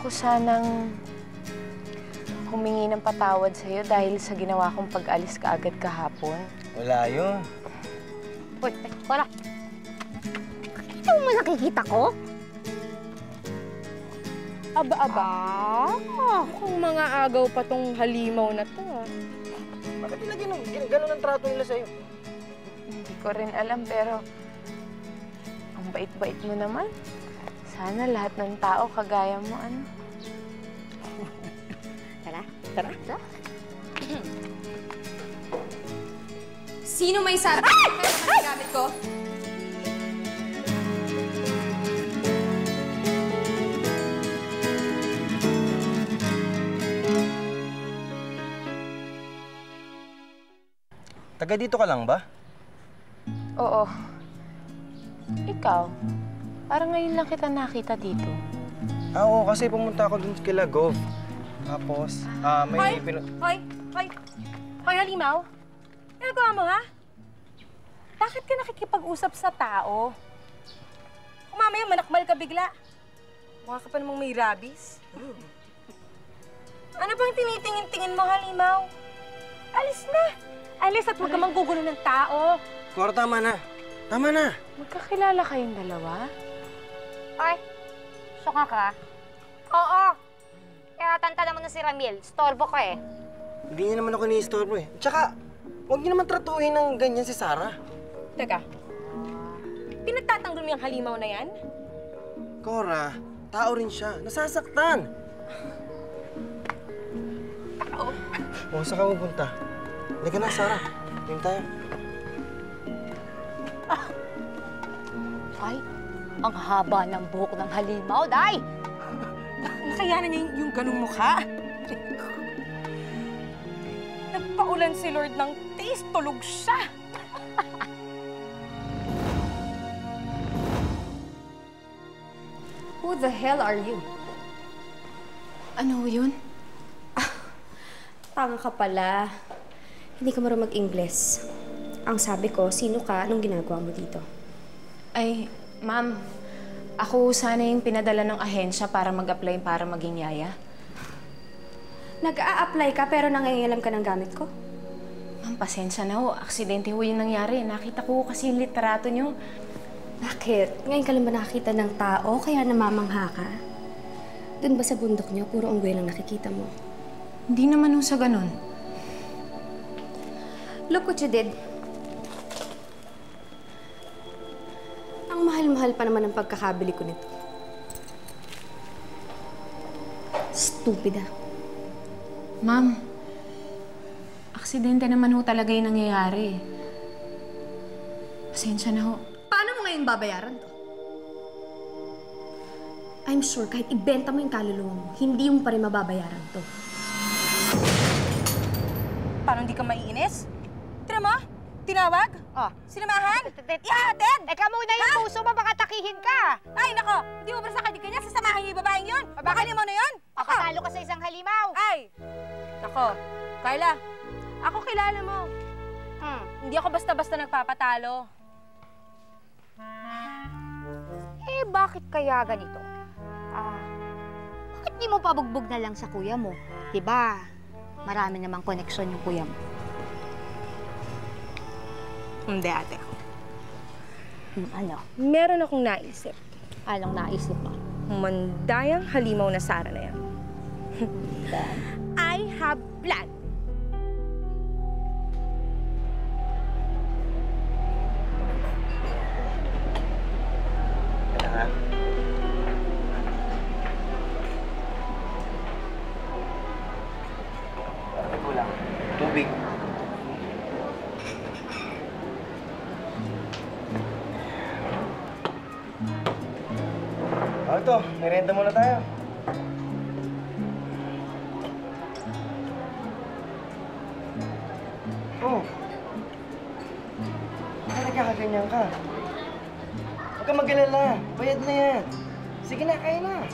ko sanang humingi ng patawad sa'yo dahil sa ginawa kong pag-alis ka agad kahapon. Wala yun. Uy, wala. Ito mo nakikita ko? Aba-aba. Kung mga agaw pa tong halimaw na to, Bakit nila gano'n ang trato nila sa'yo? Hindi ko rin alam, pero ang bait-bait mo naman. Sana lahat ng tao kagaya mo, ano? Tara. Tara. Sino may sabi? Ay! Gamit ko? Taga dito ka lang ba? Oo. Ikaw, parang ngayon lang kita nakita dito. Oo, kasi pumunta ako dun kila Gov. Tapos, may... Hoy, Halimaw. Nagawa mo, ha? Bakit ka nakikipag-usap sa tao? Kung mamaya manakmal ka bigla. Mukha ka pa namang may rabies. Ano bang tinitingin-tingin mo, Halimaw? Alis na! Alis at huwag ka manggugulo ng tao. Cora, tama na. Tama na. Magkakilala kayong dalawa? Ay, syok ka? Oo. Kaya tanta naman na si Ramil. Storbo ko eh. Hindi niya naman ako ni-istorbo eh. Tsaka, huwag niyo naman tratuhin ng ganyan si Sarah. Teka, pinagtatanggol mo yung halimaw na yan? Cora, tao rin siya. Nasasaktan. Tao? O, saan ka pupunta? Halika na, Sarah. Tingin tayo. Ay, ang haba ng buhok ng halimaw, Day! Nakayanan niya yung ganung mukha. Nagpaulan si Lord ng tiis, tulog siya. Who the hell are you? Ano yun? Tanga ka pala. Hindi ka marunong mag-Ingles. Ang sabi ko, sino ka? Anong ginagawa mo dito? Ay, ma'am, ako sana yung pinadala ng ahensya para mag-apply para maging yaya. Nag-a-apply ka pero nangingialam ka ng gamit ko? Ma'am, pasensya na ho. Aksidente ho yung nangyari. Nakita ko kasi yung litrato niyo. Bakit? Ngayon ka lang ba nakakita ng tao kaya namamangha ka? Doon ba sa bundok niyo, puro unggoy lang nakikita mo? Hindi naman ho sa ganun. Look what you did. Ang mahal-mahal pa naman ang pagkakabili ko nito. Stupid ah. Ma'am, aksidente naman ho talaga yung nangyayari. Pasensya na ho. Paano mo ngayon babayaran to? I'm sure kahit ibenta mo yung kaluluwa mo, hindi mo pa rin mababayaran to. Paano hindi ka maiinis? Tira mo? Tinawag? Oh. Sinamahan? Ihatid? Teka muna yung puso mo, baka takihin ka. Ay, nako! Hindi mo ba sa kanya sasamahan niyo yung babaeng yun? Baka mo na yun? Ako! Papatalo ka sa isang halimaw. Ay! Nako, Carla, ako kilala mo. Hindi ako basta-basta nagpapatalo. Eh, bakit kaya ganito? Bakit di mo pabugbog na lang sa kuya mo? Diba, marami namang koneksyon yung kuya mo. Hindi, ate. Ano? Meron akong naisip. Anong naisip mo? Mandayang halimaw na Sarah na yan. I have plan. Kailangan. Bakit kulang? Tubig. Ito, merenda muna tayo. Oh. Bakit nagkakaganyan ka? Huwag kang mag-alala. Bayad na yan. Sige na, kaya na.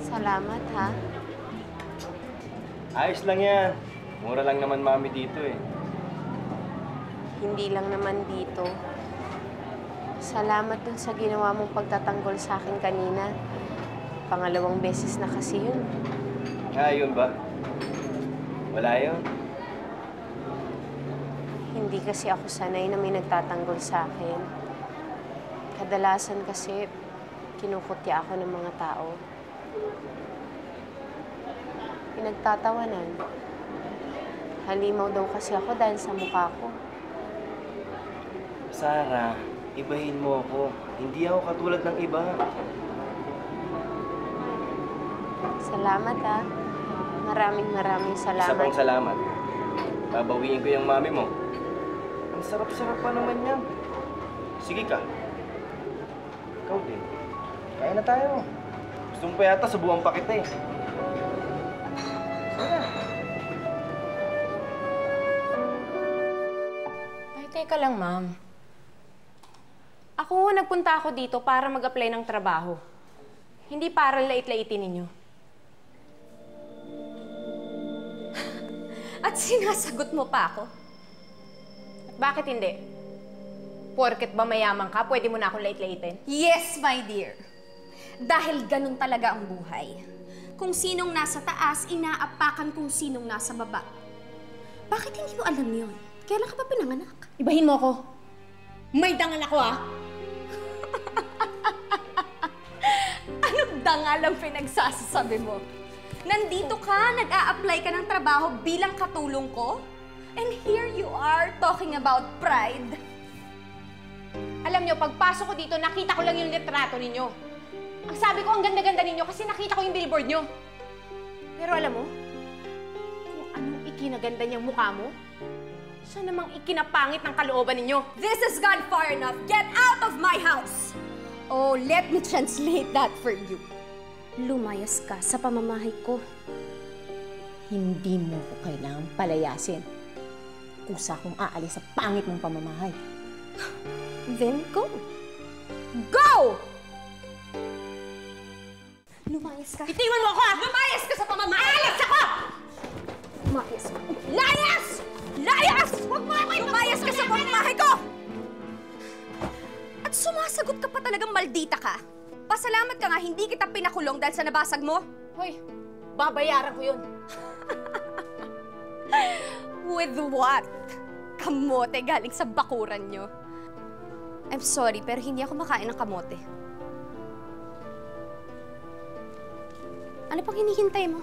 Salamat, ha? Ayos lang yan. Mura lang naman mami dito eh. Hindi lang naman dito. Salamat dun sa ginawa mong pagtatanggol sa akin kanina. Pangalawang beses na kasi yun. Yun ba? Wala yun. Hindi kasi ako sanay na may nagtatanggol sa akin. Kadalasan kasi, kinukutya ako ng mga tao. Pinagtatawanan. Halimaw daw kasi ako dahil sa mukha ko. Sarah, ibahin mo ako. Hindi ako katulad ng iba. Salamat ah. Maraming salamat. Isa pang salamat. Babawiin ko yung mami mo. Ang sarap-sarap pa naman yan. Sige ka. Ikaw din. Kaya na tayo. Gusto mo pa yata, subukan pa kita eh. Sige na. Ay, teka lang, ma'am. Nagpunta ako dito para mag-apply ng trabaho. Hindi para lait-laitin ninyo. At sinasagot mo pa ako? At bakit hindi? Porket ba mayaman ka, pwede mo na akong lait-laitin? Yes, my dear. Dahil ganun talaga ang buhay. Kung sinong nasa taas, inaapakan kung sinong nasa baba. Bakit hindi mo alam yun? Kailan ka pa pinanganak? Ibahin mo ako. May dangal ako, ah! Anong dangal ang pinagsasabi mo? Nandito ka, nag-a-apply ka ng trabaho bilang katulong ko? And here you are talking about pride. Alam nyo, pagpasok ko dito, nakita ko lang yung litrato ninyo. Ang sabi ko, ang ganda-ganda ninyo kasi nakita ko yung billboard nyo. Pero alam mo, kung anong ikinaganda niyang mukha mo, siya namang ikinapangit ng kalooban ninyo. This has gone far enough. Get out of my house! Oh, let me translate that for you. Lumayas ka sa pamamahay ko. Hindi mo ko kailangang palayasin. Kusa kong aalis sa pangit mong pamamahay. Then go. Go! Lumayas ka. Itiwan mo ako, ha? Lumayas ka sa pamamahay! Aalis ako! Lumayas ka. Layas! Layas! Huwag mo ako! Lumayas ka sa pamamahay ko! At sumasagot ka pa talagang maldita ka. Pasalamat ka nga hindi kita pinakulong dahil sa nabasag mo. Hoy, babayaran ko yun. With what? Kamote galing sa bakuran nyo. I'm sorry, pero hindi ako makain ng kamote. Ano pang hinihintay mo?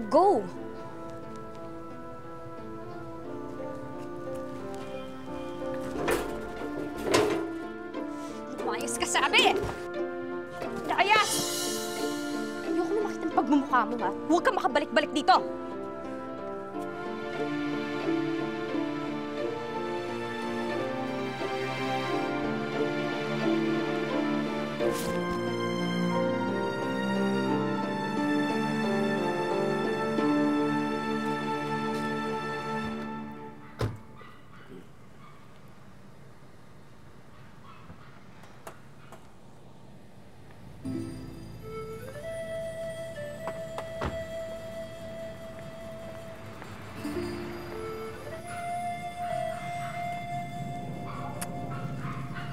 Go! Lumayas ka, sabi! Layas! Ayoko na makita ang pagmumukha mo, ha? Huwag kang makabalik-balik dito!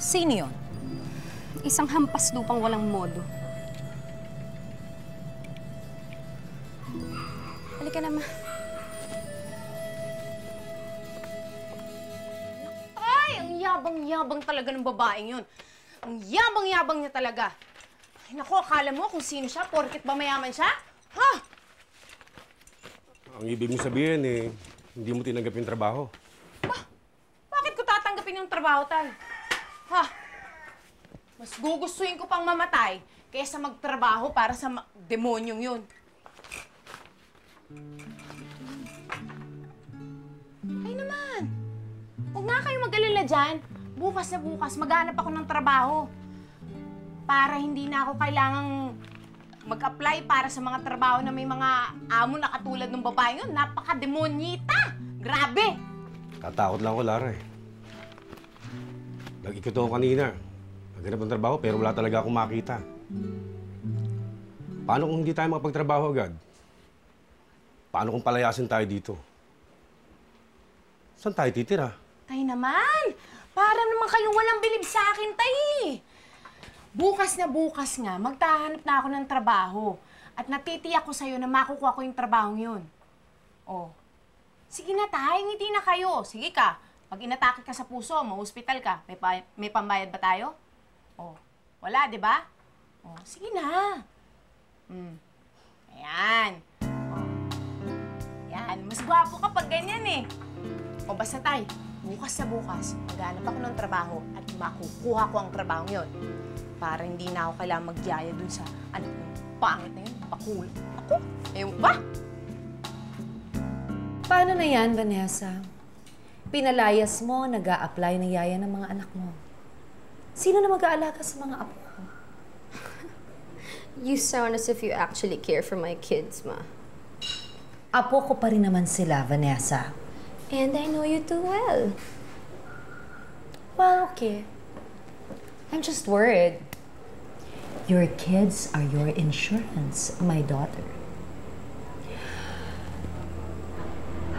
Sino yun? Isang hampas lupang walang modo. Halika na, ma. Ay, ang yabang-yabang talaga ng babaeng yun. Ang yabang-yabang niya talaga. Ay, naku, akala mo kung sino siya, porket ba mayaman siya? Ha? Ang ibig mo sabihin eh, hindi mo tinanggap yung trabaho. Bakit ko tatanggapin yung trabaho, Tal? Ha? Mas gugustuhin ko pang mamatay kaysa magtrabaho para sa demonyong yun. Ay naman! Huwag nga kayo mag-alala dyan. Bukas na bukas, maghanap ako ng trabaho. Para hindi na ako kailangang mag-apply para sa mga trabaho na may mga amo na katulad ng babae yun. Napaka-demonyita! Grabe! Tatakot lang ako, Lara eh. Nag-ikot ako kanina. Naghanap ng trabaho pero wala talaga akong makita. Paano kung hindi tayo makapagtrabaho agad? Paano kung palayasin tayo dito? Saan tayo titira? Tay naman! Para naman kayong walang bilib sa akin, Tay! Bukas nga, magtahanap na ako ng trabaho. At natitiyak ko sa'yo na makukuha ko yung trabaho yun. Oh. Sige na, tay, ngiti na kayo. Sige ka. Pag inatake ka sa puso, ma-hospital ka, may pambayad ba tayo? Oh. Wala, di ba? Oh, sige na. Ayan. Oh. Ayan. Mas gwapo ka pag ganyan eh. O basta tay, bukas sa bukas, maghanap ako ng trabaho at makukuha ko ang trabaho yon. Para hindi na ako kailangang magyaya dun sa anak ng pangit na yun, bakul. Ako? Ewan ba? Paano na yan, Vanessa? Pinalayas mo, nag-a-apply ng yaya ng mga anak mo. Sino na mag-aalaga sa mga apo ko? You sound as if you actually care for my kids, Ma. Apo ko pa rin naman sila, Vanessa. And I know you too well. Well, okay. I'm just worried. Your kids are your insurance, my daughter.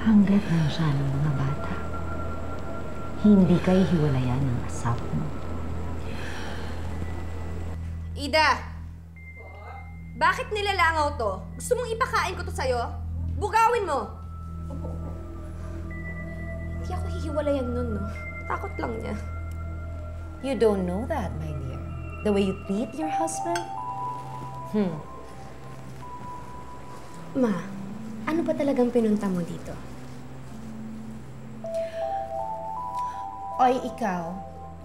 Hanggat nandiyan ang mga bata, hindi kayo hiwalayan ng asawa mo. Ida! Bakit nilalangaw to? Gusto mong ipakain ko to sa'yo? Bugawin mo! Hindi ako hihiwalayan nun, no? Takot lang niya. You don't know that, my dear. The way you treat your husband? Ma, ano ba talagang pinunta mo dito? Oy, ikaw,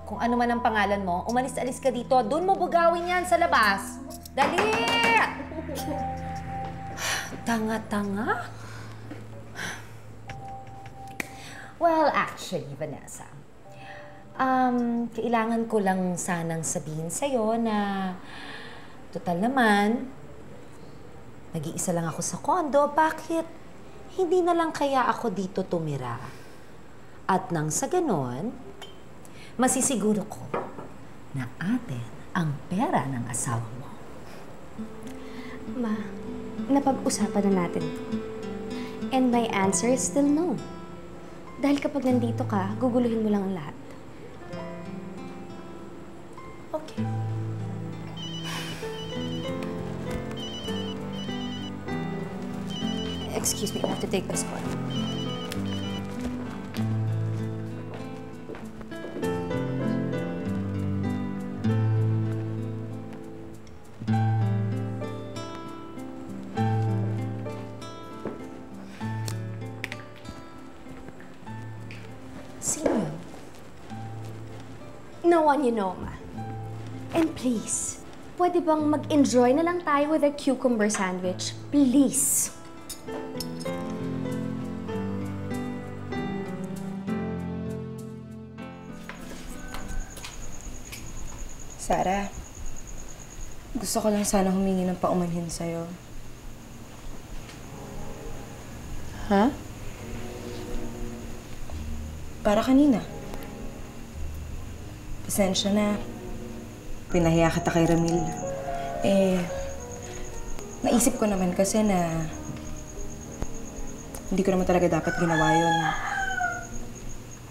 kung ano man ang pangalan mo, umalis-alis ka dito. Doon mo bugawin yan sa labas. Dali! Tanga-tanga? Well, actually, Vanessa, kailangan ko lang sanang sabihin sa'yo na total naman, nag-iisa lang ako sa kondo. Bakit hindi na lang kaya ako dito tumira? At nang sa ganon, masisiguro ko na atin ang pera ng asawa mo. Ma, napag-usapan na natin to. And my answer is still no. Dahil kapag nandito ka, guguluhin mo lang ang lahat. Okay. Excuse me, I have to take this call. Sino yun? No one you know, Ma. And please, pwede bang mag-enjoy na lang tayo with a cucumber sandwich? Please. Sarah, gusto ko lang sana humingi ng paumanhin sa'yo. Ha? Para kanina. Pasensya na. Pinahiya kita kay Ramil. Naisip ko naman kasi na hindi ko naman talaga dapat ginawa yun.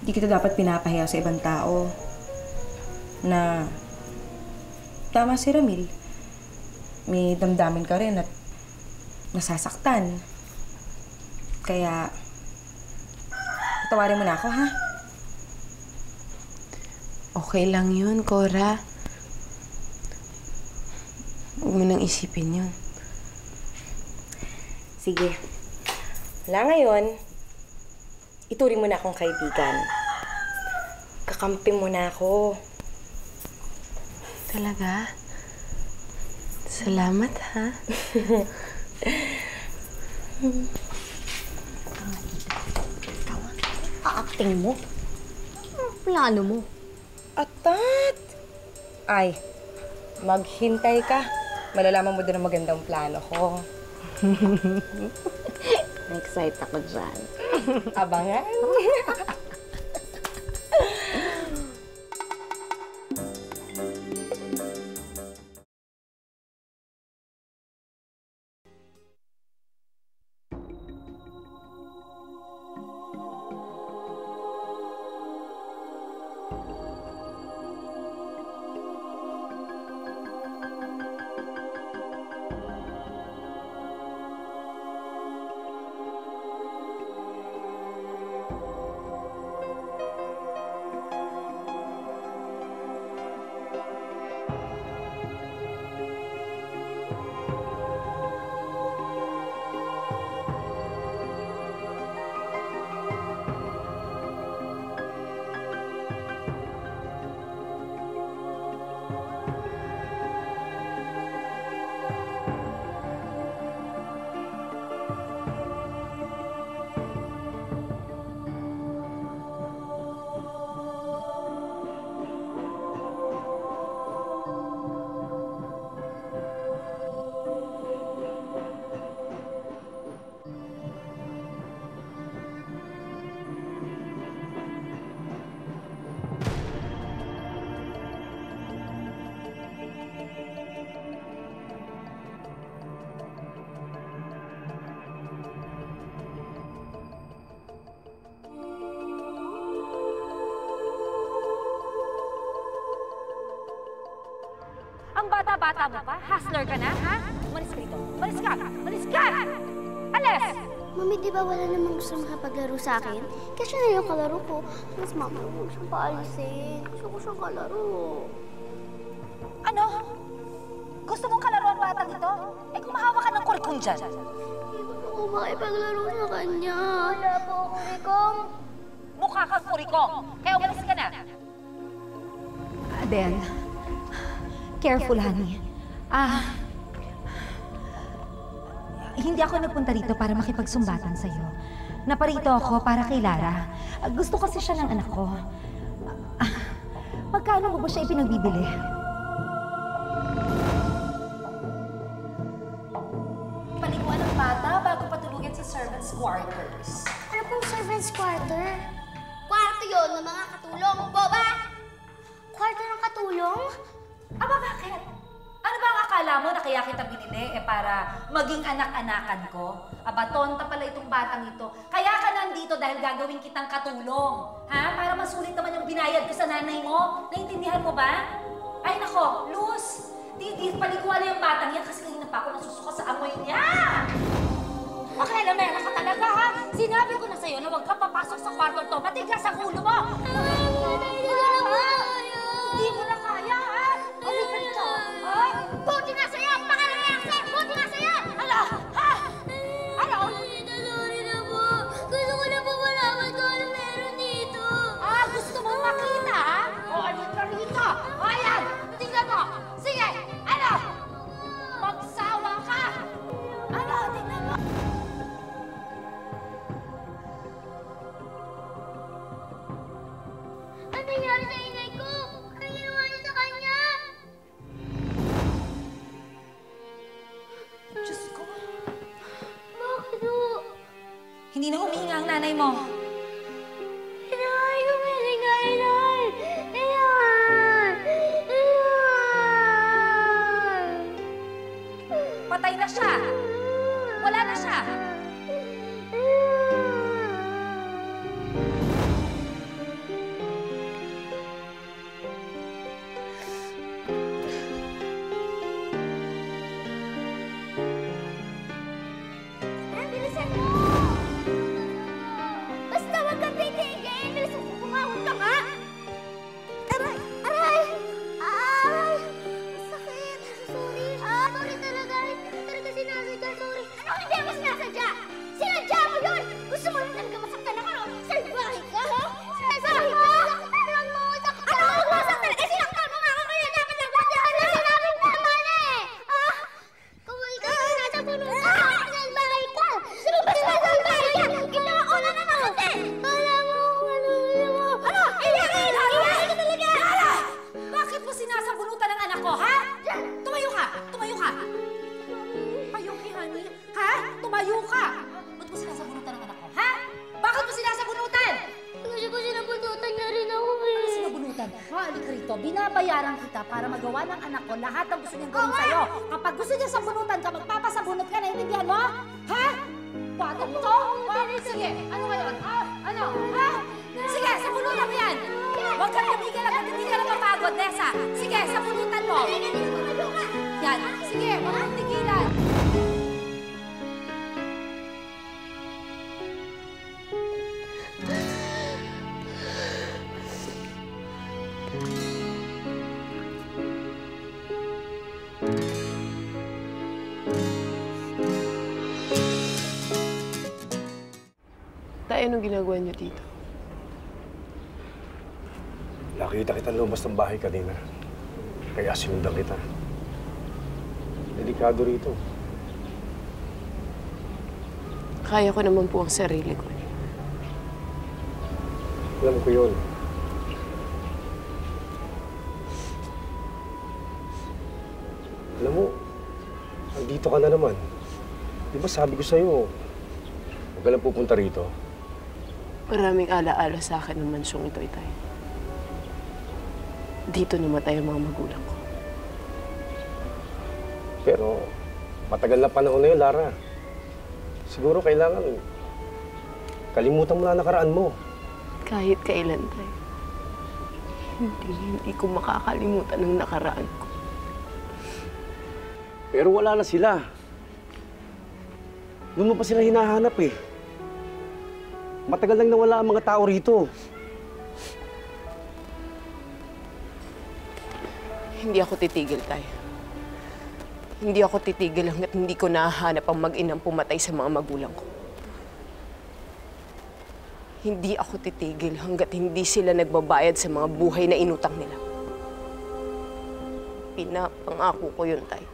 Hindi kita dapat pinapahiya sa ibang tao. Na tama si Ramil. May damdamin ka rin at nasasaktan. Kaya, patawarin mo na ako, ha? Okay lang yun, Cora. Huwag mo nang isipin yun. Sige. Wala ngayon, ituring mo na akong kaibigan. Kakampi mo na ako. Talaga? Salamat, ha? Aacting mo? Ang plano mo? Atat! Ay, maghintay ka. Malalaman mo din ang magandang plano ko. Na-excite ako dyan. Abangan. Ang bata-bata mo pa? Hustler ka na, ha? Umalis ka dito. Umalis ka! Umalis ka! Alis! Mami, di ba wala namang gusto makapaglaro sa akin? Kasi na yung kalaro ko. Mas mama, huwag siyang paalisin. Gusto ko siyang kalaro. Ano? Gusto mong kalaro ang batang ito? Eh kung mahawa ka ng kurikong dyan. Hindi ko ako makipaglaro sa kanya. Wala po ako, Rikong. Mukha kang kurikong. Kaya umalis ka na. Adele, careful, honey. Hindi ako nagpunta rito para makipagsumbatan sa'yo. Naparito ako para kay Lara. Gusto kasi siya ng anak ko. Magkano mo ba siya ipinagbibili? Paliguan ng bata bago patulugin sa servants' quarters. Ano pong servant's quarter? Kwarto yun ng mga katulong, boba! Kwarto ng katulong? Aba, bakit? Ano ba ang akala mo na kaya kita binili para maging anak-anakan ko? Aba, tonta pala itong batang ito. Kaya ka nandito dahil gagawin kitang katulong. Ha? Para masulit naman yung binayad ko sa nanay mo. Naintindihan mo ba? Ay nako, Luz! Palikuan na yung batang yan kasi kanina pa ako nasusuka sa amoy niya! Okay, lamera ka talaga, ha? Sinabi ko na sa'yo na huwag ka papasok sa kwarto to. Matigas ang ulo mo! Hindi mo na kaya, ha? Malipad ka, ha? Buti nga sa'yo! Pakilayakse! Buti nga sa'yo! Ala! Ha? Ano? Sorry na po. Gusto ko na po malaman kung ano meron dito. Gusto mong makita, ha? O, alin ka rito? O, ayan! Tingnan mo! Sige! Ano? Magsawa ka! Ano? Tingnan mo! Ano nangyari sa inay ko? Ano ginawa niyo sa kanya? Diyos ko! Bakit po? Hindi na humihinga ang nanay mo. Inay ko, inay! Inay! Inay! Patay na siya! Wala na siya! Bilisan mo! Basta wag kang titigil! Bilisan mo, kumahon ka nga! Aray! Aray! Aray! Masakit! Sorry! Sorry talaga! Hindi ko talaga sinasadya! Sorry! Ano hindi mo sinasadya? Sinadya mo yun! Gusto mo lang talaga masaktan ako, no? Salbahe ka, ha? Salbahe ka! Saktan mo! Saktan mo! Ano mo saktan? Eh, sinaktan mo nga ako kaya dapat nagpatya ka na! Sinabing tama na eh! Kaway ka! Nasa puno ka! Salbahe ka! Sino ba sinasalbahe ka? Ginawa ko na naman! Wala mo kung ano mo! Ano? Iyakin! Iyakin ka talaga! Lara! Bakit mo sinasabunutan ang anak ko, ha? Tumayo ka! Tumayo ka! Tumayo ka, honey. Ha? Tumayo ka! Ba't mo sinasabunutan ang anak ko, ha? Bakit mo sinasabunutan? Kasi po sinabunutan niya rin ako eh. Ano sinabunutan? Halika rito. Binabayaran kita para magawa ng anak ko lahat ng gusto niyang gawin sa'yo. Kapag gusto niya sabunutan ka, magpapasabunot ka. Naiintindihan mo? Ha? Bata mo to? Sige. Ano ngayon? Ano? Ha? Sige, sabunutan mo yan. Huwag kang tumigil. Hindi ka lang mapagod, Nessa. Sige, sabunutan mo. Yan. Sige, huwag kang tigilan. Tay, anong ginagawa niyo dito? Nakita kita lumabas ng bahay kanina. Kaya sinundan kita. Delikado rito. Kaya ko naman po ang sarili ko. Alam ko yun. Alam mo, andito ka na naman. Di ba sabi ko sa'yo, huwag ka lang pupunta rito. Maraming alaala sa akin ng mansyong ito, Itay. Dito namatay ang mga magulang ko. Pero matagal na panahon na yun, Lara. Siguro kailangan kalimutan mo na nakaraan mo. Kahit kailan, Tay. Hindi ko makakalimutan ang nakaraan ko. Pero wala na sila. Doon mo pa sila hinahanap eh. Matagal nang nawala ang mga tao rito. Hindi ako titigil, Tay. Hindi ako titigil hanggat hindi ko nahahanap ang mag-inang pumatay sa mga magulang ko. Hindi ako titigil hanggat hindi sila nagbabayad sa mga buhay na inutang nila. Pinapangako ko yun, Tay.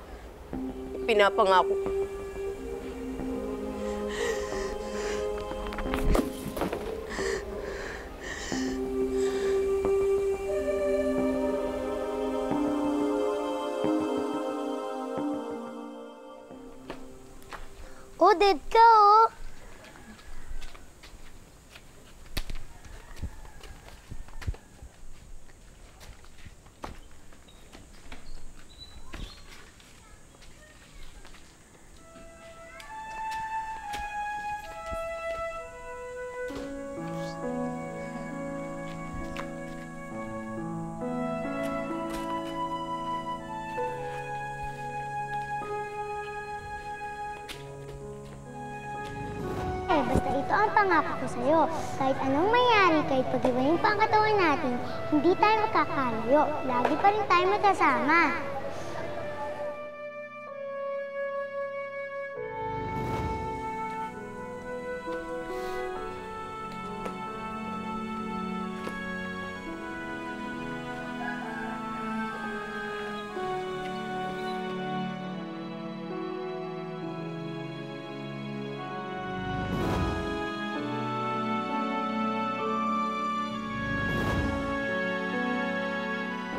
Pinapangako ko. Oh, dead ka, oh. Basta ito ang pangako ko sa'yo. Kahit anong mangyari, kahit pag-iwanin pa ang katawan natin, hindi tayo magkakalayo. Lagi pa rin tayo magkasama.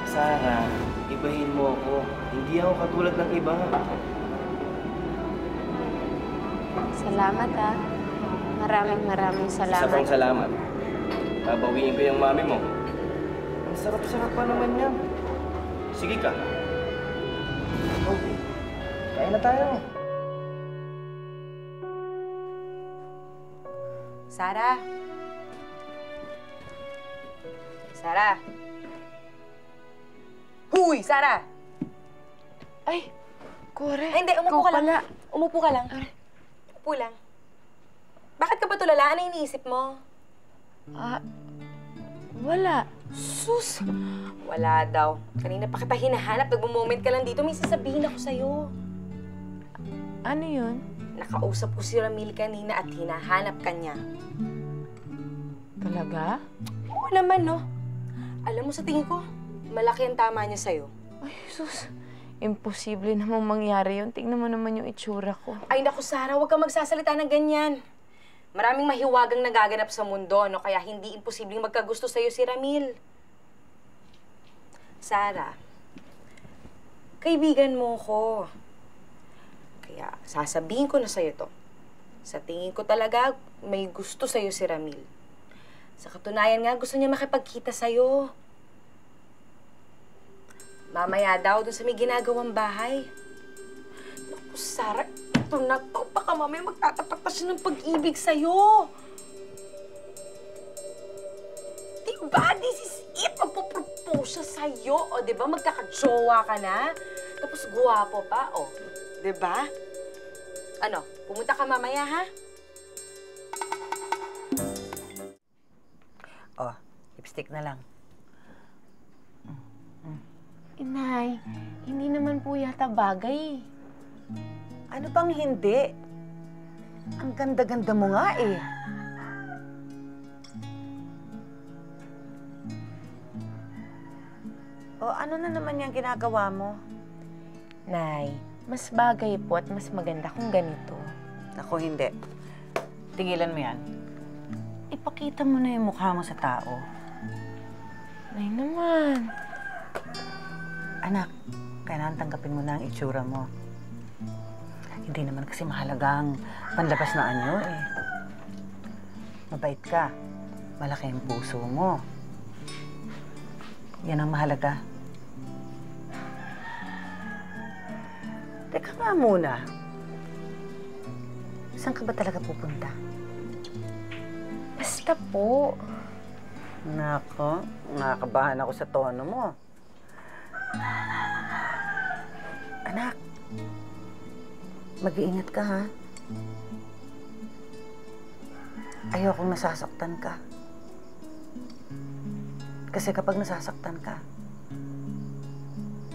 Sarah, ibahin mo ako. Hindi ako katulad ng iba. Salamat, ah. Maraming Isa salamat. pang salamat. Babawiin ko yung mami mo. Ang sarap-sarap pa naman yan. Sige ka. Okay. Kain na tayo. Sarah? Sarah? Huy, Sarah! Ay, Kore. Ay, hindi, umupo ka lang. Umupo ka lang. Upo lang. Bakit ka ba tulala? Ano iniisip mo? Wala. Sus! Wala daw. Kanina pa kita hinahanap. Nagmo-moment ka lang dito. May sasabihin ako sa'yo. Ano yun? Nakausap ko si Ramil kanina at hinahanap ka niya. Talaga? Oo naman, no? Alam mo, sa tingin ko, malaki ang tama niya sa'yo. Ay, sus. Imposible namang mangyari yun. Tingnan mo naman yung itsura ko. Ay, naku, Sarah, huwag kang magsasalita ng ganyan. Maraming mahiwagang nagaganap sa mundo, no? Kaya hindi imposibleng magkagusto sa'yo si Ramil. Sarah, kaibigan mo ko. Kaya sasabihin ko na sa'yo to. Sa tingin ko talaga, may gusto sa'yo si Ramil. Sa katunayan nga, gusto niya makipagkita sa'yo. Mamaya daw, dun sa may ginagawang bahay. Naku, Sarah, ito na to. Baka mamaya magtatapat pa siya ng pag-ibig sa'yo. Diba? This is it. Magpupropose siya sa'yo. O, diba? Magkaka-jowa ka na. Tapos guwapo pa. O, diba? Ano? Pumunta ka mamaya, ha? Oh, lipstick na lang. Inay, hindi naman po yata bagay. Ano bang hindi? Ang ganda-ganda mo nga eh. O ano na naman yung ginagawa mo? Nay, mas bagay po at mas maganda kung ganito. Ako hindi. Tigilan mo yan. Ipakita mo na yung mukha mo sa tao. Nay naman. Anak, kailangan tanggapin mo na ang itsura mo. Hindi naman kasi mahalagang panlabas na anyo eh. Mabait ka. Malaki ang puso mo. Yan ang mahalaga. Teka nga muna. Saan ka ba talaga pupunta? Basta po. Nako, nakakabahan ako sa tono mo. Anak, mag-iingat ka ha. Ayokong nasasaktan ka. Kasi kapag nasasaktan ka,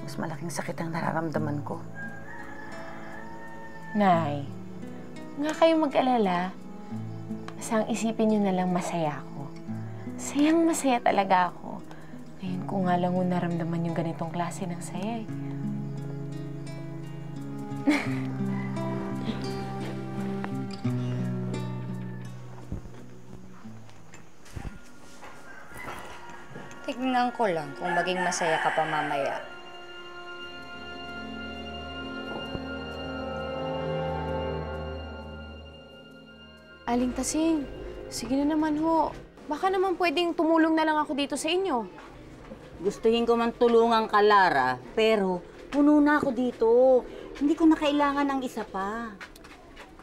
mas malaking sakit ang nararamdaman ko. Nay, nga kayo mag-alala. Basta ang isipin niyo na lang masaya ako. Sayang masaya talaga ako. Ngayon ko nga lang naramdaman yung ganitong klase ng saya eh. Tignan ko lang kung maging masaya ka pa mamaya. Aling Tasing, sige na naman ho. Baka naman pwedeng tumulong na lang ako dito sa inyo. Gustuhin ko man tulungan ka, Lara, pero puno na ako dito. Hindi ko na kailangan ng isa pa.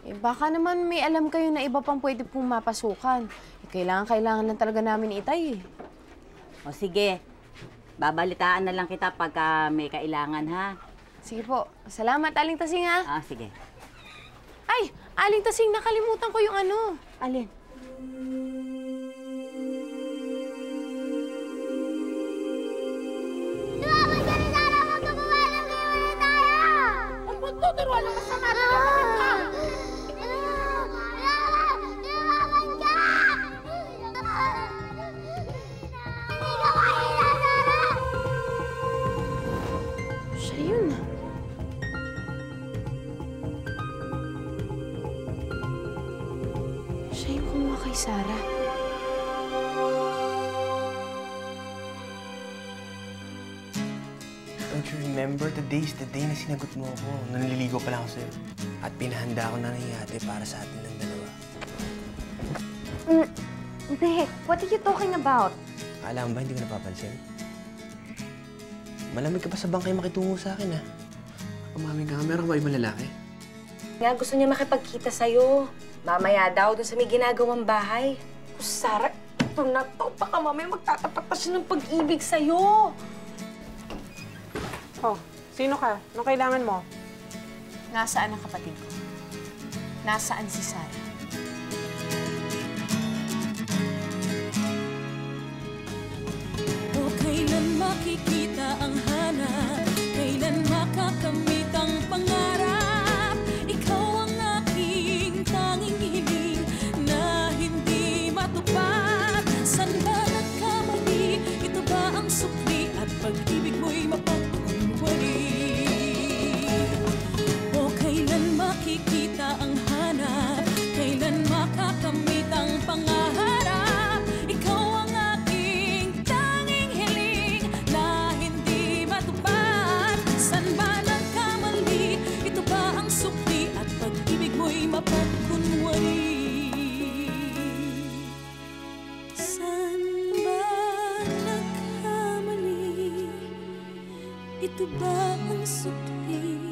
Eh, baka naman may alam kayo na iba pang pwede pong mapasukan. Eh, kailangan lang talaga namin itay eh. O sige, babalitaan na lang kita pagka may kailangan, ha? Sige po. Salamat, Aling Tasing ha. Ah, sige. Ay, Aling Tasing, nakalimutan ko yung ano. Alin? Tumaman ka rin, Sarah! Huwag ka pumalag! Iwanan tayo! Ang magtuturuan ng masama na kapatid ka! Tumaman ka! Hindi ka mahina, Sarah! Siya yun. Siya yung kumuha kay Sarah. Don't you remember? Today's the day na sinagot mo ako. Nanliligo pa lang ako sa'yo. At pinahanda ko na ng yate para sa atin ng dalawa. Nick, what are you talking about? Alam ba, hindi ko napapansin? Malamig ka pa sa bangkay makitungo sa akin, ha? Umaming ka, meron ka ba ibang lalaki? Nga gusto niya makipagkita sa'yo. Mamaya daw, dun sa may ginagawang bahay. Oh, Sarah, ito na to. Baka mamaya magtatapat pa siya ng pag-ibig sa'yo. Oh, sino ka? Anong kailangan mo? Nasaan ang kapatid ko? Nasaan si Sarah? O kailan makikita ang hanap? Kailan makakamit ang pangarap? Ikaw ang aking tanging hiling na hindi matupad. San ba nagkamali? Ito ba ang sukli at pag-ibig mo'y mapagkunwari? O kailan makikita ang hanap? Kailan makakamit ang pangarap? Ikaw ang aking tanging hiling na hindi matupad. San ba nagkamali? Ito ba ang sukli at pag-ibig mo'y mapagkunwari? San ba nagkamali? Ito ba ang sukli